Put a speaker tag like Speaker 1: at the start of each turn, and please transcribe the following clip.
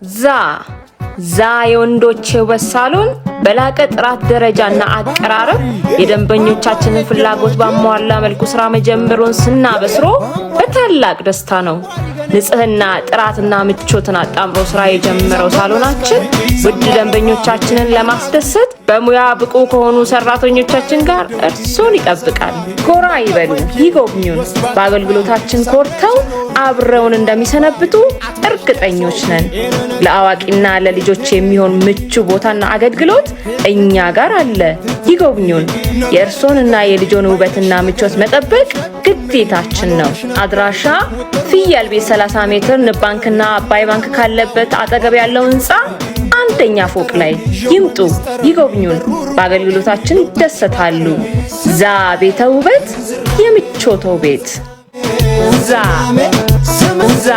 Speaker 1: ዛ የወንዶች ውበት ሳሎን በላቀ ጥራት ደረጃና አቀራረብ የደንበኞቻችንን ፍላጎት ባሟላ መልኩ ስራ መጀመሩን ስናበስሮ በታላቅ ደስታ ነው። ንጽህና ጥራትና ምቾትን አጣምሮ ስራ የጀመረው ሳሎናችን ውድ ደንበኞቻችንን ለማስደሰት በሙያ ብቁ ከሆኑ ሰራተኞቻችን ጋር እርሶን ይጠብቃል። ጎራ ይበሉ፣ ይጎብኙን። በአገልግሎታችን ኮርተው አብረውን እንደሚሰነብቱ እርግጠኞች ነን። ለአዋቂና ለልጆች የሚሆን ምቹ ቦታና አገልግሎት እኛ ጋር አለ። ይጎብኙን። የእርሶንና የልጆን ውበትና ምቾት መጠበቅ ግዴታችን ነው። አድራሻ ፍየል ቤት 30 ሜትር ንብ ባንክና አባይ ባንክ ካለበት አጠገብ ያለው ህንጻ አንደኛ ፎቅ ላይ ይምጡ፣ ይጎብኙን። በአገልግሎታችን ይደሰታሉ። ዛ ቤተ ውበት የምቾቶ ቤት። ዛ